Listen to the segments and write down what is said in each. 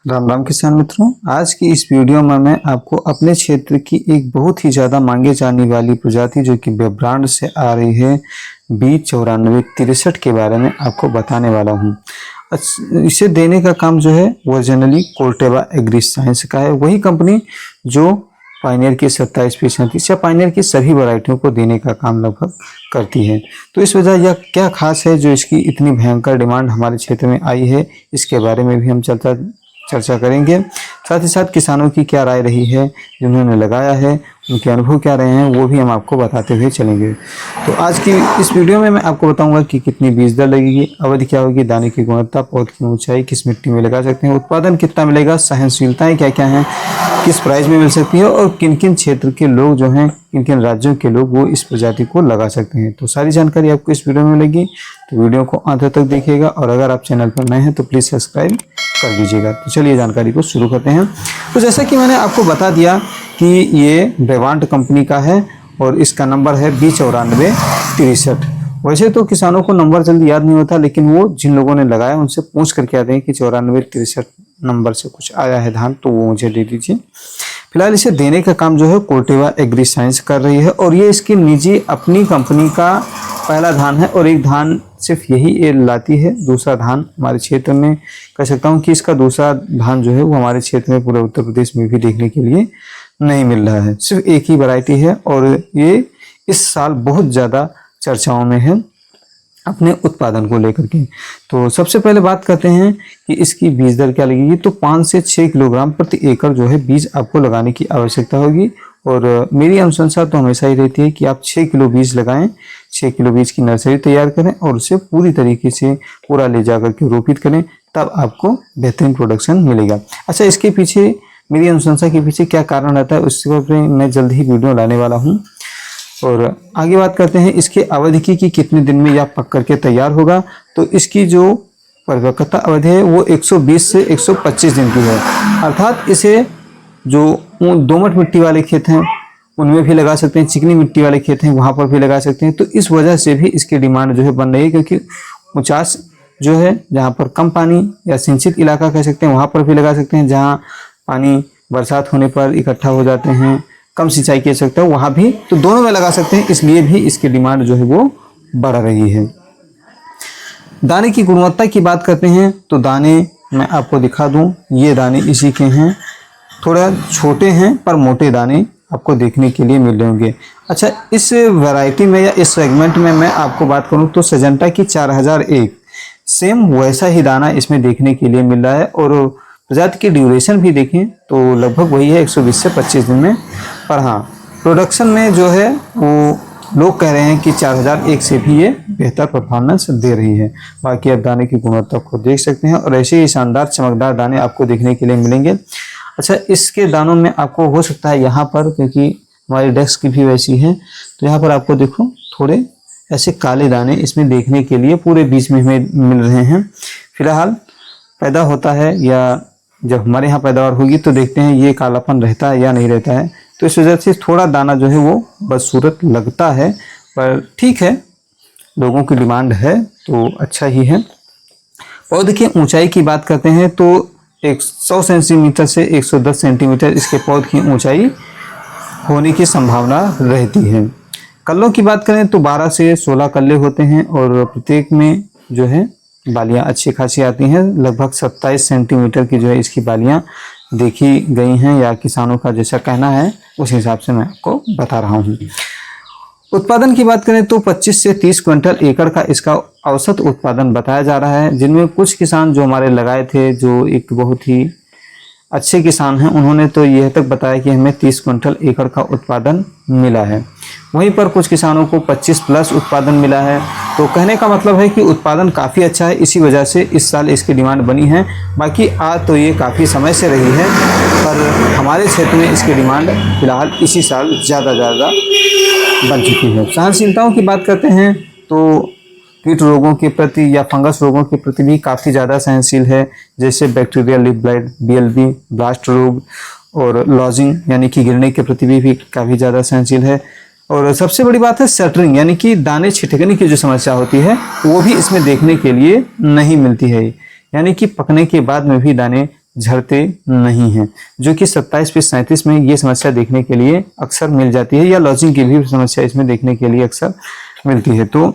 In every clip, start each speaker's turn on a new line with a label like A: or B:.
A: राम राम किसान मित्रों, आज की इस वीडियो में मैं आपको अपने क्षेत्र की एक बहुत ही ज़्यादा मांगे जाने वाली प्रजाति जो कि ब्रांड से आ रही है B9463 के बारे में आपको बताने वाला हूं। इसे देने का काम जो है ओरिजिनली कोर्टेवा एग्री साइंस का है, वही कंपनी जो पायनियर की 27-37 या पायनियर की सभी वैरायटियों को देने का काम लगभग करती है। तो इस वजह यह क्या खास है जो इसकी इतनी भयंकर डिमांड हमारे क्षेत्र में आई है, इसके बारे में भी हम चर्चा करेंगे। साथ ही साथ किसानों की क्या राय रही है, जिन्होंने लगाया है उनके अनुभव क्या रहे हैं, वो भी हम आपको बताते हुए चलेंगे। तो आज की इस वीडियो में मैं आपको बताऊंगा कि कितनी बीज दर लगेगी, अवधि क्या होगी, दाने की गुणवत्ता, पौध की ऊंचाई, किस मिट्टी में लगा सकते हैं, उत्पादन कितना मिलेगा, सहनशीलताएं क्या क्या हैं, किस प्राइस में मिल सकती है और किन किन क्षेत्र के लोग जो हैं, किन किन राज्यों के लोग वो इस प्रजाति को लगा सकते हैं। तो सारी जानकारी आपको इस वीडियो में मिलेगी, तो वीडियो को अंत तक देखिएगा और अगर आप चैनल पर नए हैं तो प्लीज़ सब्सक्राइब कर दीजिएगा। तो चलिए जानकारी को शुरू करते हैं। तो जैसा कि मैंने आपको बता दिया कि ये ब्रेवांट कंपनी का है और इसका नंबर है B9463। वैसे तो किसानों को नंबर जल्दी याद नहीं होता, लेकिन वो जिन लोगों ने लगाया उनसे पूछ करके आते हैं कि 9463 नंबर से कुछ आया है धान, तो वो मुझे दे दीजिए। फिलहाल इसे देने का काम जो है कोर्टेवा एग्री साइंस कर रही है और ये इसकी निजी अपनी कंपनी का पहला धान है और एक धान सिर्फ यही ये लाती है। दूसरा धान हमारे क्षेत्र में कह सकता हूँ कि इसका दूसरा धान जो है वो हमारे क्षेत्र में पूरे उत्तर प्रदेश में भी देखने के लिए नहीं मिल रहा है। सिर्फ एक ही वैरायटी है और ये इस साल बहुत ज़्यादा चर्चाओं में है अपने उत्पादन को लेकर के। तो सबसे पहले बात करते हैं कि इसकी बीज दर क्या लगेगी। तो 5 से 6 किलोग्राम प्रति एकड़ जो है बीज आपको लगाने की आवश्यकता होगी और मेरी अनुशंसा तो हमेशा ही रहती है कि आप 6 किलो बीज लगाएं, 6 किलो बीज की नर्सरी तैयार करें और उसे पूरी तरीके से पूरा ले जाकर के रोपित करें, तब आपको बेहतरीन प्रोडक्शन मिलेगा। अच्छा, इसके पीछे मेरी अनुशंसा के पीछे क्या कारण रहता है उसके ऊपर मैं जल्द ही वीडियो लाने वाला हूँ। और आगे बात करते हैं इसके अवधि की कितने दिन में यह पक करके तैयार होगा। तो इसकी जो परिपक्वता अवधि है वो 120 से 125 दिन की है, अर्थात इसे जो दोमट मिट्टी वाले खेत हैं उनमें भी लगा सकते हैं, चिकनी मिट्टी वाले खेत हैं वहाँ पर भी लगा सकते हैं। तो इस वजह से भी इसकी डिमांड जो है बन रही है, क्योंकि ऊंचास जो है जहाँ पर कम पानी या सिंचित इलाका कह सकते हैं वहाँ पर भी लगा सकते हैं, जहाँ पानी बरसात होने पर इकट्ठा हो जाते हैं, कम सिंचाई की आवश्यकता है वहाँ भी, तो दोनों में लगा सकते हैं। इसलिए भी इसकी डिमांड जो है वो बढ़ रही है। दाने की गुणवत्ता की बात करते हैं तो दाने मैं आपको दिखा दूं, ये दाने इसी के हैं, थोड़ा छोटे हैं पर मोटे दाने आपको देखने के लिए मिल रहे होंगे। अच्छा, इस वैरायटी में या इस सेगमेंट में मैं आपको बात करूं तो सजेंटा की 4001 सेम वैसा ही दाना इसमें देखने के लिए मिल रहा है और प्रजाति की ड्यूरेशन भी देखें तो लगभग वही है 120 से 25 दिन में। पर हाँ, प्रोडक्शन में जो है वो लोग कह रहे हैं कि 4001 से भी ये बेहतर परफॉर्मेंस दे रही है। बाकी आप दाने की गुणवत्ता को देख सकते हैं और ऐसे ही शानदार चमकदार दाने आपको देखने के लिए मिलेंगे। अच्छा, इसके दानों में आपको हो सकता है यहाँ पर, क्योंकि हमारी डेस्क की भी वैसी है, तो यहाँ पर आपको देखो थोड़े ऐसे काले दाने इसमें देखने के लिए पूरे बीच में हमें मिल रहे हैं। फिलहाल पैदा होता है या जब हमारे यहाँ पैदावार होगी तो देखते हैं ये कालापन रहता है या नहीं रहता है। तो इस वजह से थोड़ा दाना जो है वो बदसूरत लगता है, पर ठीक है, लोगों की डिमांड है तो अच्छा ही है। पौध की ऊंचाई की बात करते हैं तो 100 सेंटीमीटर से 110 सेंटीमीटर इसके पौध की ऊंचाई होने की संभावना रहती है। कल्लों की बात करें तो 12 से 16 कल्ले होते हैं और प्रत्येक में जो है बालियां अच्छी खासी आती हैं। लगभग 27 सेंटीमीटर की जो है इसकी बालियां देखी गई हैं, या किसानों का जैसा कहना है उस हिसाब से मैं आपको बता रहा हूं। उत्पादन की बात करें तो 25 से 30 क्विंटल एकड़ का इसका औसत उत्पादन बताया जा रहा है, जिनमें कुछ किसान जो हमारे लगाए थे, जो एक बहुत ही अच्छे किसान हैं, उन्होंने तो यह तक बताया कि हमें 30 क्विंटल एकड़ का उत्पादन मिला है। वहीं पर कुछ किसानों को 25 प्लस उत्पादन मिला है। तो कहने का मतलब है कि उत्पादन काफ़ी अच्छा है, इसी वजह से इस साल इसकी डिमांड बनी है। बाकी आज तो ये काफ़ी समय से रही है, पर हमारे क्षेत्र में इसकी डिमांड फिलहाल इसी साल ज़्यादा बन चुकी है। सहनशीलताओं की बात करते हैं तो कीट रोगों के प्रति या फंगस रोगों के प्रति भी काफ़ी ज़्यादा सहनशील है, जैसे bacterial leaf blight, BLB, blast रोग और लॉजिंग यानी कि गिरने के प्रति भी काफ़ी ज़्यादा सहनशील है। और सबसे बड़ी बात है सटरिंग, यानी कि दाने छिटकने की जो समस्या होती है वो भी इसमें देखने के लिए नहीं मिलती है, यानी कि पकने के बाद में भी दाने झड़ते नहीं हैं, जो कि 27-37 में ये समस्या देखने के लिए अक्सर मिल जाती है, या लॉजिंग की भी समस्या इसमें देखने के लिए अक्सर मिलती है। तो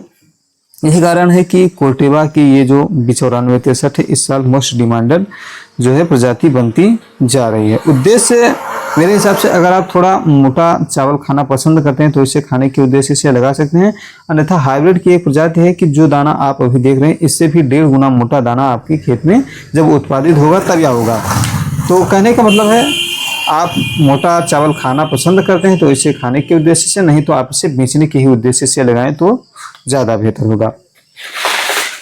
A: यही कारण है कि कोर्टेबा की ये जो B9463 है इस साल मोस्ट डिमांडेड जो है प्रजाति बनती जा रही है। उद्देश्य मेरे हिसाब से अगर आप थोड़ा मोटा चावल खाना पसंद करते हैं तो इसे खाने के उद्देश्य से लगा सकते हैं, अन्यथा हाइब्रिड की एक प्रजाति है कि जो दाना आप अभी देख रहे हैं इससे भी 1.5 गुना मोटा दाना आपके खेत में जब उत्पादित होगा तब यह होगा। तो कहने का मतलब है आप मोटा चावल खाना पसंद करते हैं तो इसे खाने के उद्देश्य से, नहीं तो आप इसे बेचने के ही उद्देश्य से लगाएं तो ज़्यादा बेहतर होगा।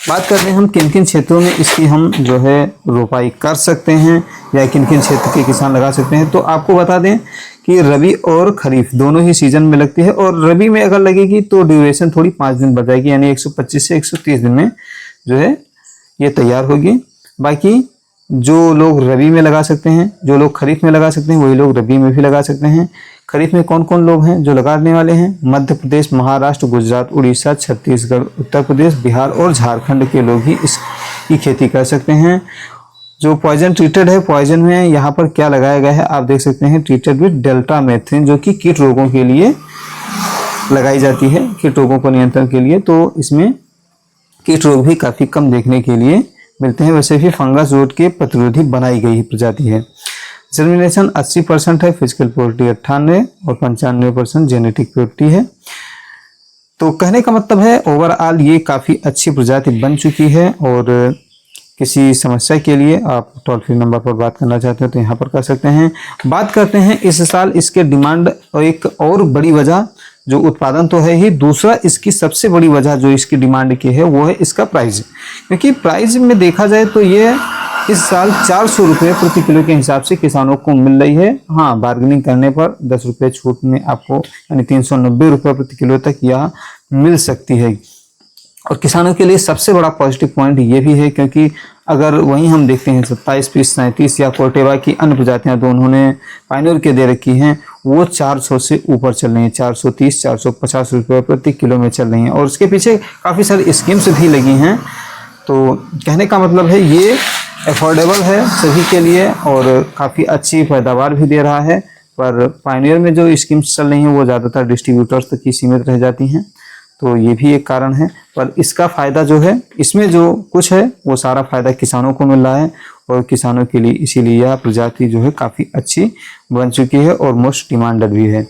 A: बात करते हैं हम किन किन क्षेत्रों में इसकी हम जो है रोपाई कर सकते हैं या किन किन क्षेत्र के किसान लगा सकते हैं। तो आपको बता दें कि रबी और खरीफ दोनों ही सीजन में लगती है, और रबी में अगर लगेगी तो ड्यूरेशन थोड़ी 5 दिन बढ़ जाएगी, यानी 125 से 130 दिन में जो है ये तैयार होगी। बाकी जो लोग रबी में लगा सकते हैं, जो लोग खरीफ में लगा सकते हैं, वही लोग रबी में भी लगा सकते हैं। खरीफ में कौन कौन लोग हैं जो लगाने वाले हैं? मध्य प्रदेश, महाराष्ट्र, गुजरात, उड़ीसा, छत्तीसगढ़, उत्तर प्रदेश, बिहार और झारखंड के लोग ही इसकी खेती कर सकते हैं। जो पॉइजन ट्रीटेड है, पॉइजन में यहाँ पर क्या लगाया गया है आप देख सकते हैं, ट्रीटेड विद डेल्टामेथ्रिन, जो कि कीट रोगों के लिए लगाई जाती है, कीट रोगों को नियंत्रण के लिए। तो इसमें कीट रोग भी काफ़ी कम देखने के लिए मिलते हैं। वैसे भी फंगस रोग के प्रतिरोधी बनाई गई प्रजाति है। जर्मिनेशन 80% है, फिजिकल प्योरिटी 98 और 95% जेनेटिक प्योरिटी है। तो कहने का मतलब है ओवरऑल ये काफ़ी अच्छी प्रजाति बन चुकी है, और किसी समस्या के लिए आप टोल फ्री नंबर पर बात करना चाहते हो तो यहाँ पर कर सकते हैं। बात करते हैं इस साल इसके डिमांड, और एक और बड़ी वजह जो उत्पादन तो है ही, दूसरा इसकी सबसे बड़ी वजह जो इसकी डिमांड की है वो है इसका प्राइस। क्योंकि प्राइस में देखा जाए तो ये इस साल 400 रुपये प्रति किलो के हिसाब से किसानों को मिल रही है। हाँ, बार्गेनिंग करने पर 10 रुपये छूट में आपको यानी 390 रुपये प्रति किलो तक यह मिल सकती है। और किसानों के लिए सबसे बड़ा पॉजिटिव पॉइंट ये भी है, क्योंकि अगर वहीं हम देखते हैं 27, 20, 37 या कोर्टेबा की अन्य प्रजातियां तो उन्होंने पायनियर के दे रखी हैं, वो 400 से ऊपर चल रही हैं, 430, 450 रुपये प्रति किलो में चल रही हैं, और उसके पीछे काफ़ी सारी स्कीम्स भी लगी हैं। तो कहने का मतलब है ये अफोर्डेबल है सभी के लिए और काफ़ी अच्छी पैदावार भी दे रहा है। पर पायनियर में जो स्कीम्स चल रही हैं वो ज़्यादातर डिस्ट्रीब्यूटर्स तक ही सीमित रह जाती हैं, तो ये भी एक कारण है। पर इसका फ़ायदा जो है, इसमें जो कुछ है वो सारा फ़ायदा किसानों को मिल रहा है, और किसानों के लिए इसीलिए यह प्रजाति जो है काफ़ी अच्छी बन चुकी है और मोस्ट डिमांडेड भी है।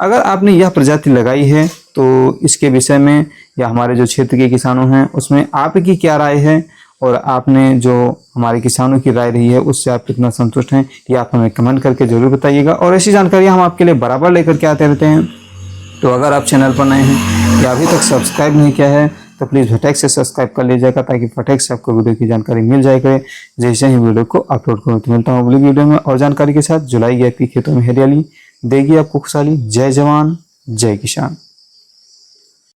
A: अगर आपने यह प्रजाति लगाई है तो इसके विषय में या हमारे जो क्षेत्र के किसानों हैं उसमें आपकी क्या राय है, और आपने जो हमारे किसानों की राय रही है उससे आप कितना संतुष्ट हैं, ये आप हमें कमेंट करके ज़रूर बताइएगा। और ऐसी जानकारी हम आपके लिए बराबर लेकर के आते रहते हैं। तो अगर आप चैनल पर नए हैं या अभी तक सब्सक्राइब नहीं किया है तो प्लीज़ फटाक से सब्सक्राइब कर लीजिएगा, ताकि फटाक से आपको वीडियो की जानकारी मिल जाए करे जैसे ही वीडियो को अपलोड करूँ। तो मिलता हूँ अगली वीडियो में और जानकारी के साथ। जुलाई आपकी खेतों में हरियाली देगी आपको खुशहाली। जय जवान जय किसान।